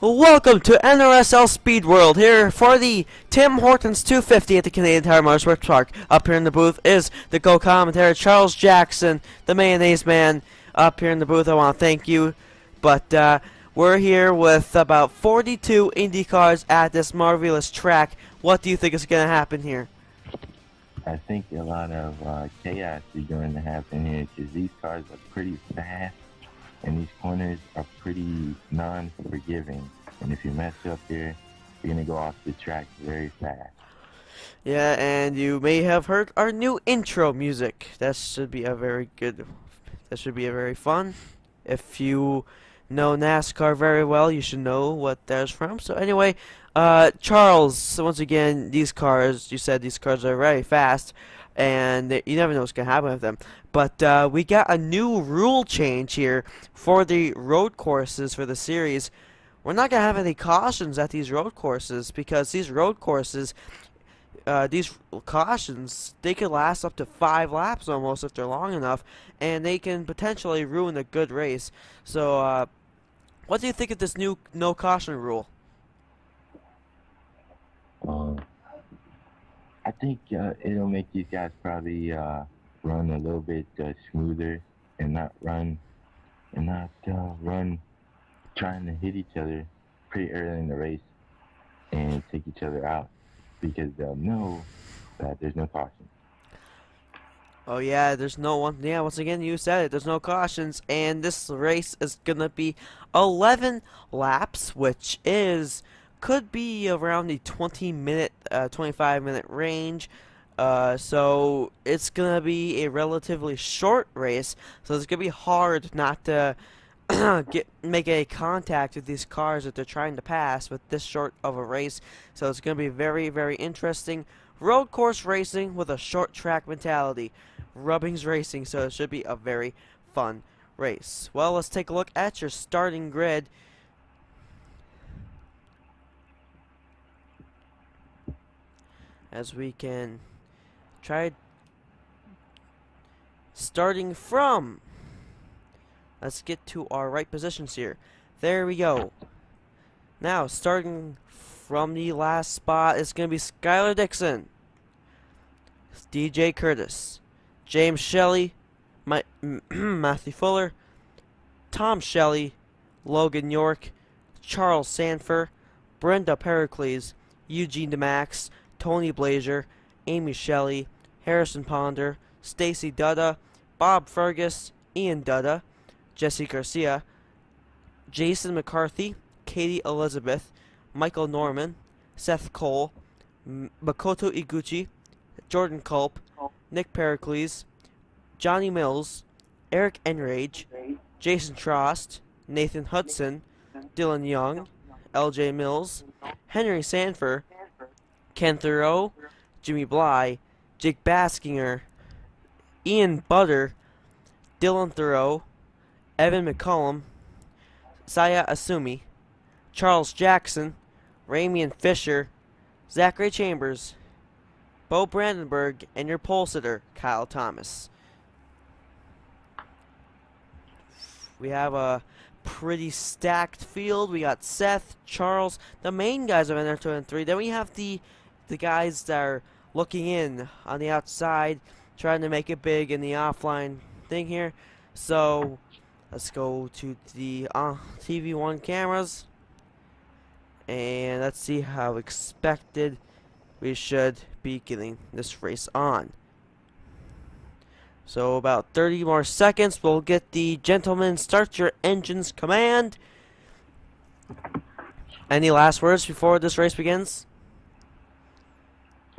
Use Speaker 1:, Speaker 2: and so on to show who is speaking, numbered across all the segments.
Speaker 1: Welcome to NRSL Speed World here for the Tim Hortons 250 at the Canadian Tire Motorsports Park. Up here in the booth is the co-commentator Charles Jackson, the mayonnaise man. Up here in the booth, I want to thank you. But we're here with about 42 IndyCars at this marvelous track. What do you think is going to happen here?
Speaker 2: I think a lot of chaos is going to happen here because these cars are pretty fast and these corners are pretty non-forgiving. And if you mess up here, you're going to go off the track very fast.
Speaker 1: Yeah, and you may have heard our new intro music. That should be a very fun. If you know NASCAR very well, you should know what that's from. So anyway, Charles, so once again, these cars, you said these cars are very fast, and you never know what's going to happen with them. But we got a new rule change here for the road courses for the series. We're not going to have any cautions at these road courses because these road courses, these cautions, they could last up to 5 laps almost if they're long enough, and they can potentially ruin a good race. So, what do you think of this new no caution rule?
Speaker 2: I think it'll make these guys probably run a little bit smoother and not run trying to hit each other pretty early in the race and take each other out because they'll know that there's no caution.
Speaker 1: Oh yeah, there's no one. Yeah, once again, you said it. There's no cautions, and this race is gonna be 11 laps, which could be around the 25-minute range. So it's gonna be a relatively short race. So it's gonna be hard not to make a contact with these cars that they're trying to pass with this short of a race. So it's gonna be very, very interesting. Road course racing with a short track mentality. Rubbings racing, so it should be a very fun race. Well, let's take a look at your starting grid. As we can try starting from, let's get to our right positions here. There we go. Now, starting from the last spot, it's going to be Skylar Dixon, DJ Curtis, James Shelley, Matthew Fuller, Tom Shelley, Logan York, Charles Sanford, Brenda Pericles, Eugene DeMax, Tony Blazer, Amy Shelley, Harrison Ponder, Stacy Dutta, Bob Fergus, Ian Dutta, Jesse Garcia, Jason McCarthy, Katie Elizabeth, Michael Norman, Seth Cole, Makoto Iguchi, Jordan Culp, Nick Pericles, Johnny Mills, Eric Enrage, Jason Trost, Nathan Hudson, Dylan Young, LJ Mills, Henry Sanford, Ken Thoreau, Jimmy Bly, Jake Baskinger, Ian Butter, Dylan Thoreau, Evan McCollum, Saya Asumi, Charles Jackson, Ramian Fisher, Zachary Chambers, Bo Brandenburg, and your pole sitter, Kyle Thomas. We have a pretty stacked field. We got Seth, Charles, the main guys of NR2 and 3. Then we have the guys that are looking in on the outside, trying to make it big in the offline thing here. So let's go to the TV1 cameras, and let's see how expected we should be getting this race on. So about 30 more seconds, we'll get the gentlemen start your engines command. Any last words before this race begins?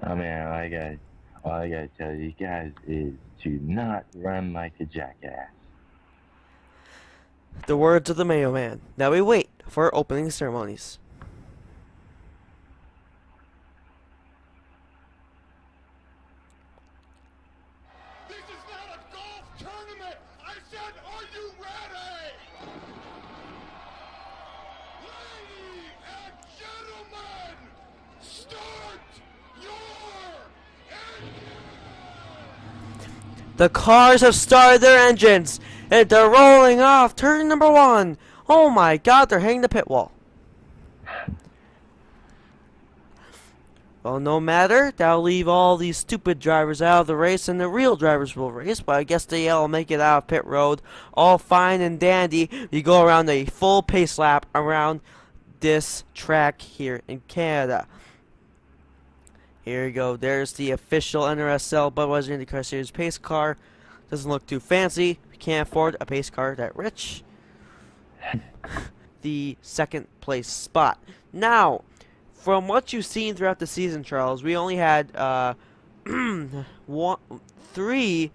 Speaker 2: Oh man, all I gotta tell you guys is to not run like a jackass.
Speaker 1: The words of the Mayo Man. Now we wait for opening ceremonies.
Speaker 3: This is not a golf tournament! I said, are you ready? Ladies and gentlemen, start your engine!
Speaker 1: The cars have started their engines, and they're rolling off turn number 1. Oh my god, they're hitting the pit wall. Well, no matter. That'll leave all these stupid drivers out of the race, and the real drivers will race. But I guess they'll make it out of pit road, all fine and dandy. You go around a full pace lap around this track here in Canada. Here you go. There's the official NRSL Budweiser IndyCar Series pace car. Doesn't look too fancy. We can't afford a pace car that rich. The second place spot. Now, from what you've seen throughout the season, Charles, we only had 3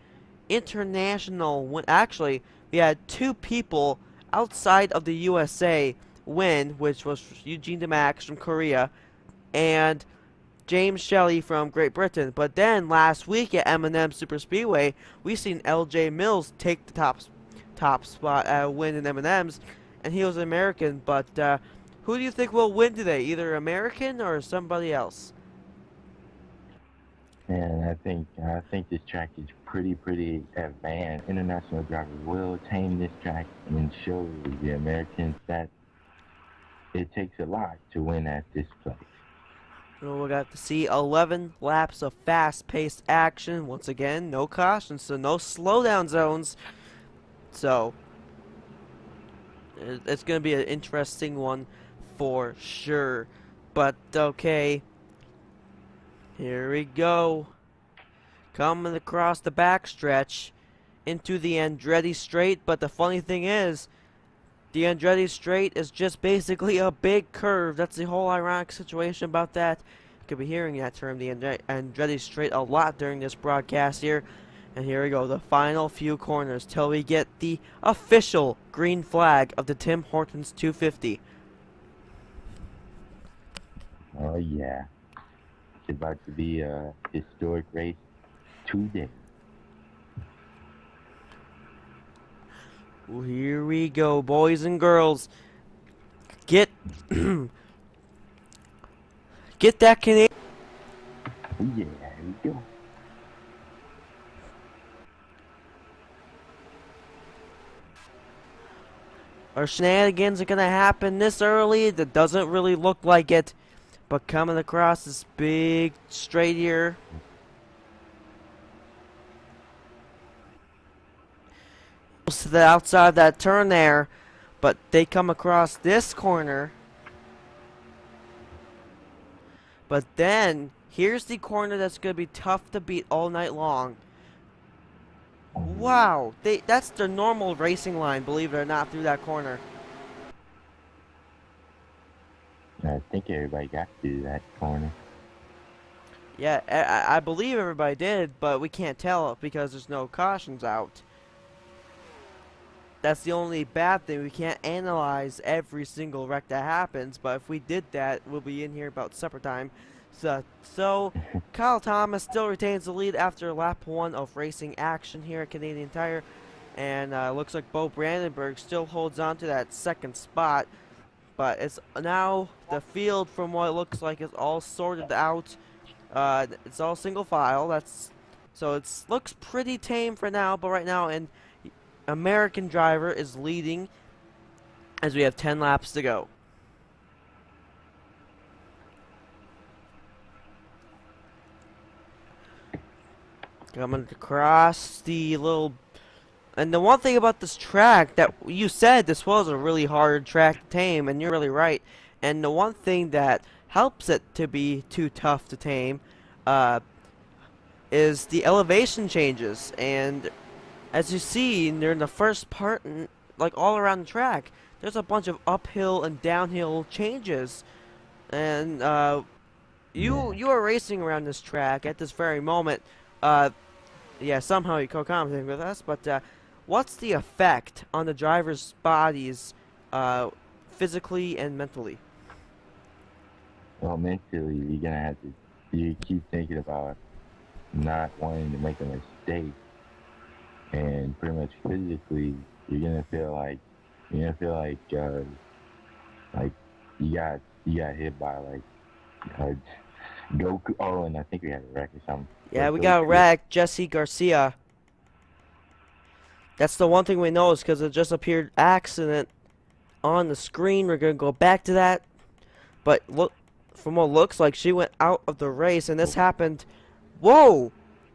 Speaker 1: international. Actually, we had 2 people outside of the USA win, which was Eugene DeMax from Korea and James Shelley from Great Britain. But then last week at M&M Super Speedway, we seen L.J. Mills take the top spot win in M&M's, and he was an American. But who do you think will win today? Either American or somebody else?
Speaker 2: And I think this track is pretty advanced. International drivers will tame this track and show the Americans that it takes a lot to win at this place.
Speaker 1: Well, we got to see 11 laps of fast-paced action. Once again, no cautions, so no slowdown zones. So it's going to be an interesting one for sure. But okay, here we go. Coming across the backstretch into the Andretti Straight. But the funny thing is, the Andretti Straight is just basically a big curve. That's the whole ironic situation about that. You could be hearing that term, the Andretti Straight, a lot during this broadcast here. And here we go, the final few corners till we get the official green flag of the Tim Hortons 250.
Speaker 2: Oh yeah, it's about to be a historic race today.
Speaker 1: Well, here we go, boys and girls. Get get that Canadian.
Speaker 2: Oh yeah, here we go.
Speaker 1: Our shenanigans are gonna happen this early. That doesn't really look like it. But coming across this big straight here. To the outside of that turn there. But they come across this corner. But then, here's the corner that's going to be tough to beat all night long. Wow, that's their normal racing line, believe it or not, through that corner.
Speaker 2: I think everybody got to that corner.
Speaker 1: Yeah, I believe everybody did, but we can't tell because there's no cautions out. That's the only bad thing. We can't analyze every single wreck that happens, but if we did that, we'll be in here about supper time. So Kyle Thomas still retains the lead after lap 1 of racing action here at Canadian Tire. And looks like Bo Brandenburg still holds on to that second spot. But it's now the field, from what it looks like, is all sorted out. It's all single file. So it looks pretty tame for now. But right now, an American driver is leading as we have 10 laps to go. Coming across the little... And the one thing about this track, that you said this was a really hard track to tame, and you're really right. And the one thing that helps it to be too tough to tame is the elevation changes. And as you see, during the first part, like all around the track, there's a bunch of uphill and downhill changes. And you are racing around this track at this very moment. Yeah, somehow you co-commenting with us, but what's the effect on the drivers' bodies physically and mentally?
Speaker 2: Well, mentally, you're gonna have to. You keep thinking about not wanting to make a mistake, and pretty much physically, you're gonna feel like you got hit by Goku. Oh, and I think we had a wreck or something.
Speaker 1: Yeah, we got a wreck, Jesse Garcia. That's the one thing we know is because it just appeared accident on the screen. We're gonna go back to that. but look, from what looks like, she went out of the race, and this happened. Whoa!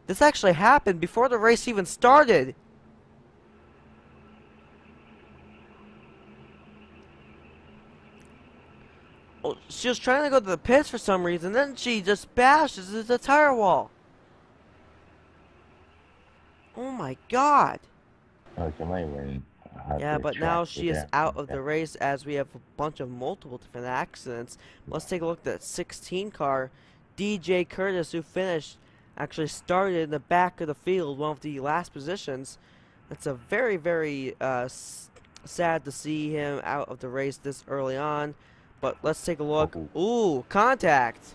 Speaker 1: This actually happened before the race even started. Oh, she was trying to go to the pits for some reason, then she just bashes the tire wall. Oh my god.
Speaker 2: Oh, somebody went out
Speaker 1: Yeah,
Speaker 2: the
Speaker 1: but
Speaker 2: track
Speaker 1: now
Speaker 2: with
Speaker 1: she is
Speaker 2: that.
Speaker 1: out of the race as we have a bunch of multiple different accidents. Let's take a look at that 16 car. DJ Curtis, who finished, actually started in the back of the field, one of the last positions. It's a very, very sad to see him out of the race this early on. But let's take a look. Ooh, contact.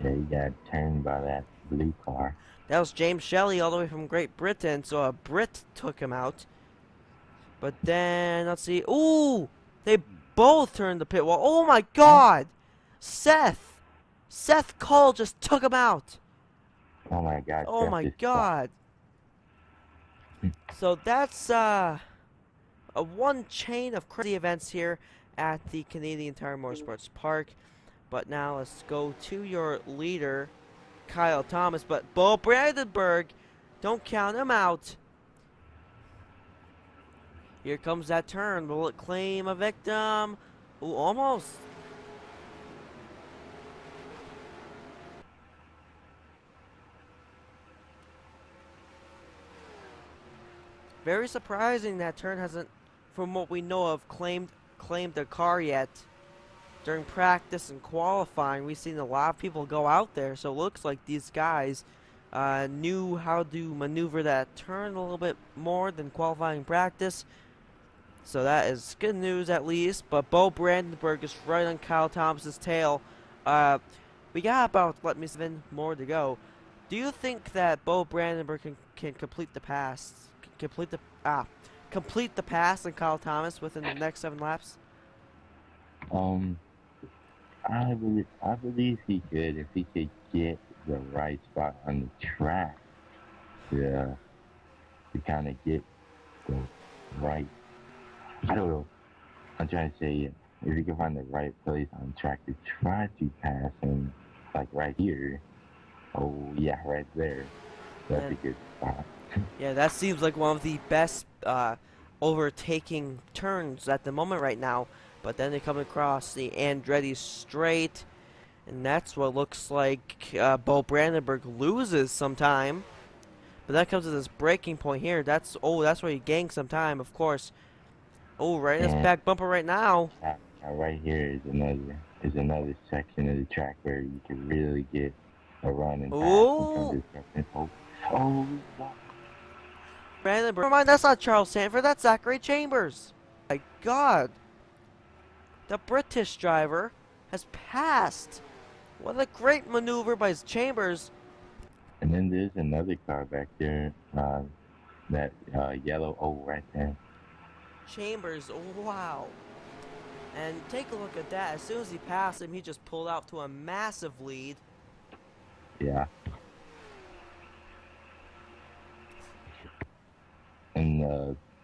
Speaker 2: Yeah, he got turned by that blue car.
Speaker 1: That was James Shelley all the way from Great Britain, so a Brit took him out. But then, let's see. Ooh! They both turned the pit wall. Oh my god! Seth Cole just took him out.
Speaker 2: Oh my god.
Speaker 1: Oh
Speaker 2: Seth
Speaker 1: my
Speaker 2: just
Speaker 1: god. So that's a one chain of crazy events here at the Canadian Tire Motorsports Park. But now let's go to your leader, Kyle Thomas. But Bo Brandenburg, don't count him out. Here comes that turn. Will it claim a victim? Ooh, almost. Very surprising that turn hasn't, from what we know of, claimed the car yet. During practice and qualifying, we've seen a lot of people go out there, so it looks like these guys knew how to maneuver that turn a little bit more than qualifying practice. So that is good news at least. But Bo Brandenburg is right on Kyle Thomas's tail. We got about 7 more to go. Do you think that Bo Brandenburg can complete the pass? Complete the pass on Kyle Thomas within the next 7 laps?
Speaker 2: I believe he could if he could get the right spot on the track to kind of get the right. I don't know. I'm trying to say if you can find the right place on track to try to pass him, like right here. Oh yeah, right there. That's a good spot.
Speaker 1: Yeah, that seems like one of the best overtaking turns at the moment right now. But then they come across the Andretti straight, and that's what looks like Bo Brandenburg loses some time. But that comes to this breaking point here. That's where he gains some time, of course. Oh, right in this back bumper right now.
Speaker 2: Right here is another section of the track where you can really get a run and pass. Oh,
Speaker 1: Brandenburg. Never mind, that's not Charles Sanford. That's Zachary Chambers. My God. The British driver has passed. What a great maneuver by Chambers.
Speaker 2: And then there's another car back there, that yellow O right there.
Speaker 1: Chambers, wow. And take a look at that. As soon as he passed him, he just pulled out to a massive lead.
Speaker 2: Yeah. And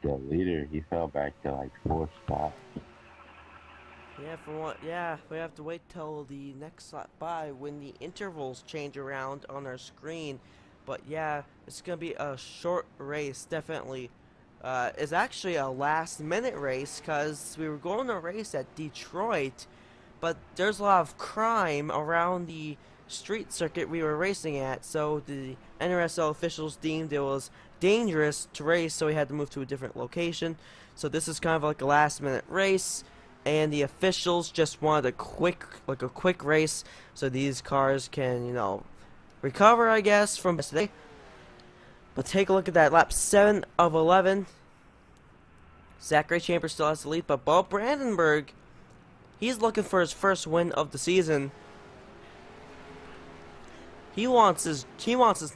Speaker 2: the leader, he fell back to like 4th spot.
Speaker 1: Yeah, we have to wait till the next lap by when the intervals change around on our screen. But yeah, it's gonna be a short race, definitely. It's actually a last-minute race because we were going to race at Detroit, but there's a lot of crime around the street circuit we were racing at, so the NRSL officials deemed it was dangerous to race, so we had to move to a different location. So this is kind of like a last-minute race, and the officials just wanted a quick race, so these cars can, recover, I guess, from yesterday. But take a look at that, lap 7 of 11. Zachary Chambers still has the lead, but Bo Brandenburg, he's looking for his first win of the season. He wants his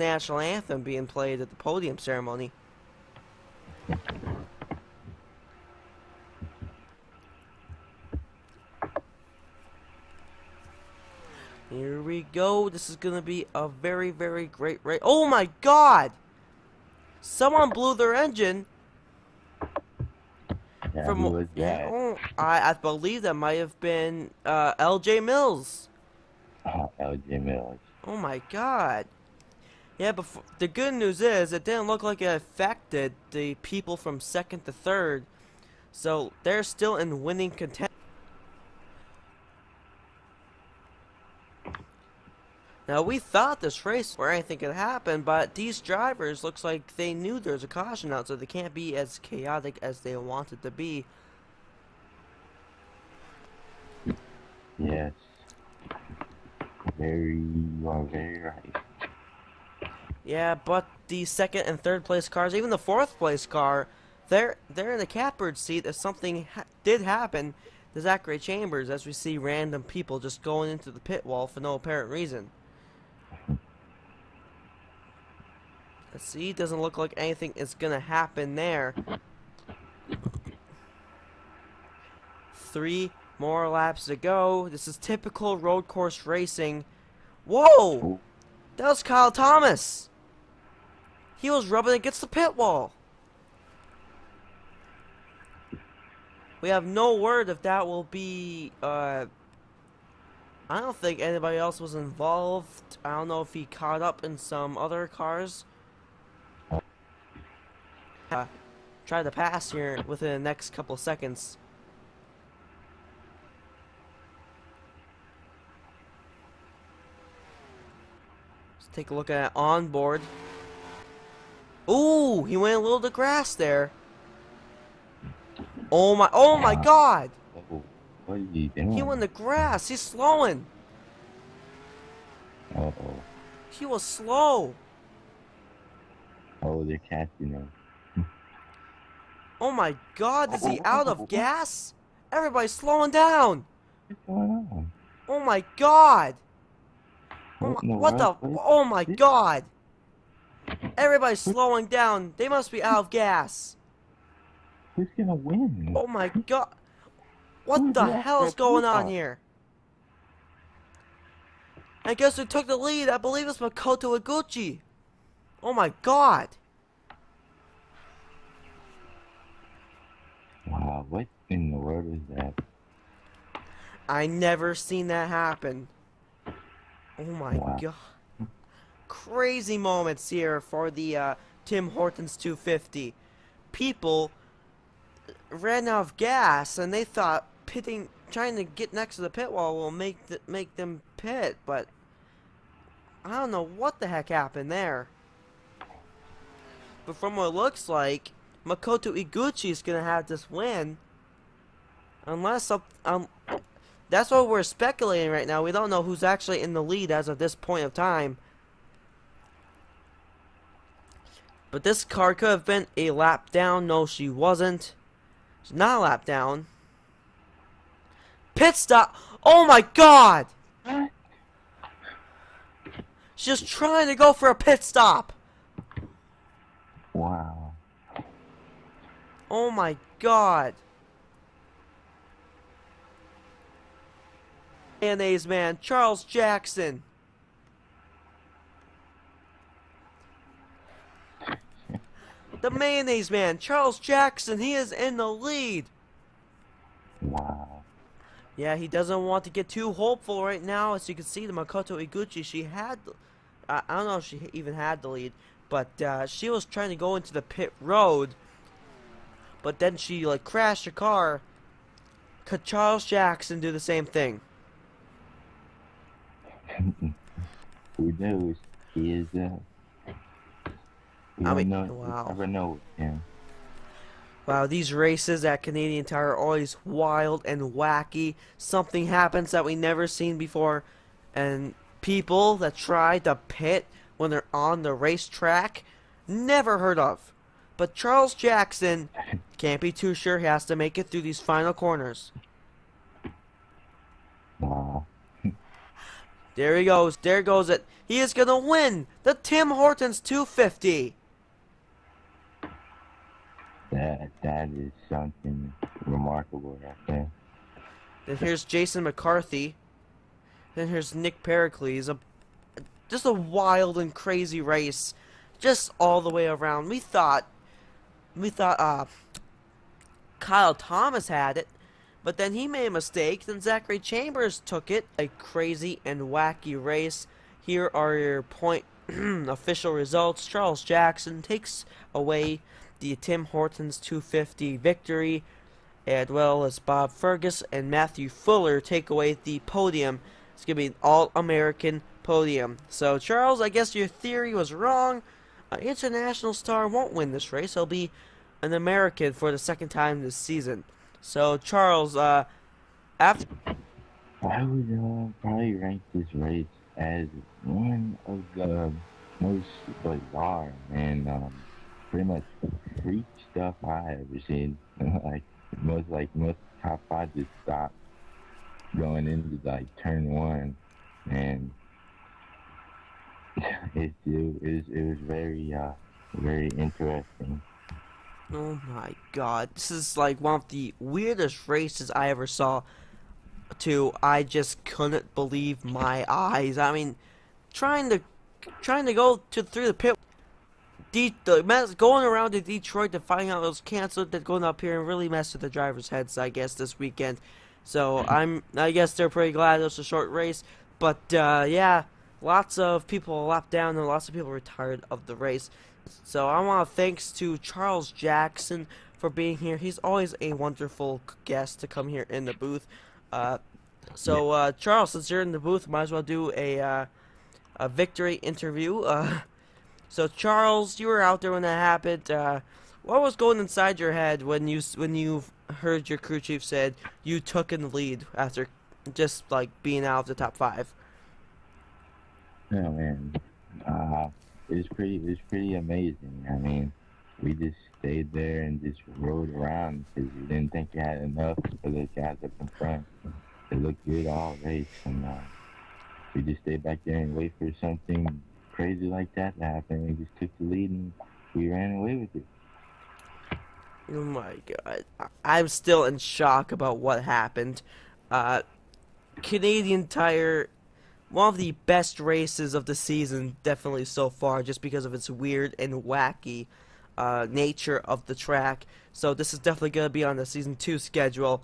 Speaker 1: national anthem being played at the podium ceremony. Here we go. This is gonna be a very, very great race. Oh my God! Someone blew their engine.
Speaker 2: Yeah,
Speaker 1: From
Speaker 2: who was that?
Speaker 1: oh, I believe that might have been L.J. Mills.
Speaker 2: Oh, LJ Mills.
Speaker 1: Oh my God. Yeah, but the good news is it didn't look like it affected the people from second to third, so they're still in winning contention. Now, we thought this race where anything could happen, but these drivers looks like they knew there's a caution out, so they can't be as chaotic as they wanted to be.
Speaker 2: Yes. You are very right.
Speaker 1: Yeah, but the second and third place cars, even the fourth place car, they're in the catbird seat if something did happen to Zachary Chambers, as we see random people just going into the pit wall for no apparent reason. Let's see, doesn't look like anything is gonna happen there. 3 more laps to go. This is typical road course racing. Whoa! That was Kyle Thomas! He was rubbing against the pit wall. We have no word if that will be, I don't think anybody else was involved. I don't know if he caught up in some other cars. Try to pass here within the next couple seconds. Let's take a look at onboard. Ooh, he went a little to grass there. Oh my God!
Speaker 2: Oh, what is he doing?
Speaker 1: He went to grass. He's slowing.
Speaker 2: Uh-oh.
Speaker 1: He was slow.
Speaker 2: Oh, they're catching him.
Speaker 1: Oh my God, is he out of gas? Everybody's slowing down.
Speaker 2: What's going on?
Speaker 1: Oh my God.
Speaker 2: What in the
Speaker 1: What the?
Speaker 2: world?
Speaker 1: Oh my God. Everybody's slowing down. They must be out of gas.
Speaker 2: Who's gonna win?
Speaker 1: Oh my God. What
Speaker 2: Who's
Speaker 1: the
Speaker 2: that
Speaker 1: hell is
Speaker 2: for
Speaker 1: going
Speaker 2: people?
Speaker 1: on here? I guess who took the lead? I believe it's Makoto Iguchi. Oh my God.
Speaker 2: Wow, what in the world is that?
Speaker 1: I never seen that happen. Oh my
Speaker 2: Wow.
Speaker 1: God. Crazy moments here for the Tim Hortons 250. People ran out of gas and they thought trying to get next to the pit wall will make them pit, but I don't know what the heck happened there. But from what it looks like, Makoto Iguchi is gonna have this win, unless that's what we're speculating right now. We don't know who's actually in the lead as of this point of time. But this car could have been a lap down. No, she wasn't. She's not a lap down. Pit stop! Oh my God!
Speaker 2: What?
Speaker 1: She's trying to go for a pit stop.
Speaker 2: Wow.
Speaker 1: Oh my God. Mayonnaise man, Charles Jackson. The mayonnaise man, Charles Jackson, he is in the lead.
Speaker 2: Wow.
Speaker 1: Yeah, he doesn't want to get too hopeful right now. As you can see, the Makoto Iguchi, she had, I don't know if she even had the lead, but she was trying to go into the pit road, but then she like crashed her car. Could Charles Jackson do the same thing?
Speaker 2: Who knows? He is,
Speaker 1: I mean,
Speaker 2: know,
Speaker 1: wow.
Speaker 2: You never know with him.
Speaker 1: Wow, these races at Canadian Tire are always wild and wacky. Something happens that we never seen before, and people that try to pit when they're on the racetrack, never heard of. But Charles Jackson can't be too sure he has to make it through these final corners.
Speaker 2: Wow.
Speaker 1: There he goes. There goes it. He is going to win the Tim Hortons 250.
Speaker 2: That is something remarkable right there.
Speaker 1: Then here's Jason McCarthy. Then here's Nick Pericles. Just a wild and crazy race. Just all the way around. We thought Kyle Thomas had it, but then he made a mistake. Then Zachary Chambers took it. A crazy and wacky race. Here are your point official results. Charles Jackson takes away the Tim Hortons 250 victory, as well as Bob Fergus and Matthew Fuller take away the podium. It's going to be an all-American podium. So, Charles, I guess your theory was wrong. International star won't win this race. He'll be an American for the second time this season. So, Charles, after...
Speaker 2: I would probably rank this race as one of the most bizarre and pretty much freak stuff I ever seen. most top 5 just stopped going into turn 1, and it was very interesting.
Speaker 1: Oh my god, this is like one of the weirdest races I ever saw. I just couldn't believe my eyes. I mean, trying to go through the pit, going around to Detroit to find out it was canceled, then going up here and really messed with the drivers' heads, I guess, this weekend. So I guess they're pretty glad it was a short race. But yeah, lots of people lapped down and lots of people were tired of the race. So I want to thanks to Charles Jackson for being here. He's always a wonderful guest to come here in the booth. Charles, since you're in the booth, might as well do a victory interview. So Charles, you were out there when that happened. What was going inside your head when you heard your crew chief said you took in the lead after just being out of the top 5?
Speaker 2: Oh man, it was pretty amazing. I mean, we just stayed there and just rode around because we didn't think we had enough for those guys up in front. They looked good all race, and we just stayed back there and wait for something crazy like that to happen. We just took the lead and we ran away with it.
Speaker 1: Oh my god, I'm still in shock about what happened. Canadian Tire, one of the best races of the season, definitely so far, just because of its weird and wacky nature of the track. So this is definitely going to be on the Season 2 schedule.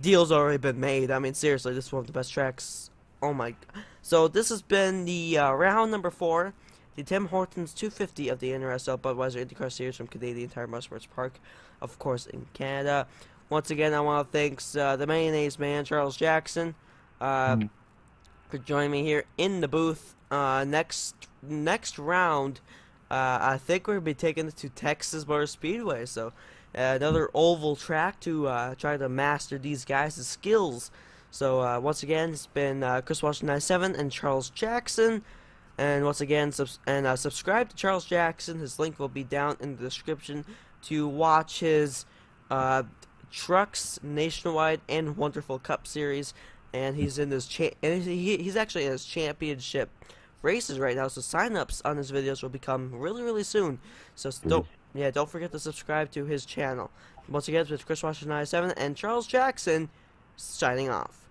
Speaker 1: Deal's already been made. I mean, seriously, this is one of the best tracks. Oh my... So this has been the round number 4, the Tim Hortons 250 of the NRSL Budweiser Indycar Series from Canadian Tire Motorsports Park, of course, in Canada. Once again, I want to thank the mayonnaise man, Charles Jackson, for joining me here in the booth. Next round, I think we're going to be taking it to Texas Motor Speedway, so another oval track to try to master these guys' skills. So once again, it's been Chris Washington 97 and Charles Jackson. And once again, subscribe to Charles Jackson. His link will be down in the description to watch his Trucks Nationwide and Wonderful Cup series. And he's in this he's actually in his championship races right now. So sign-ups on his videos will become really soon. So don't forget to subscribe to his channel. Once again, it's Chris Washington 97 and Charles Jackson signing off.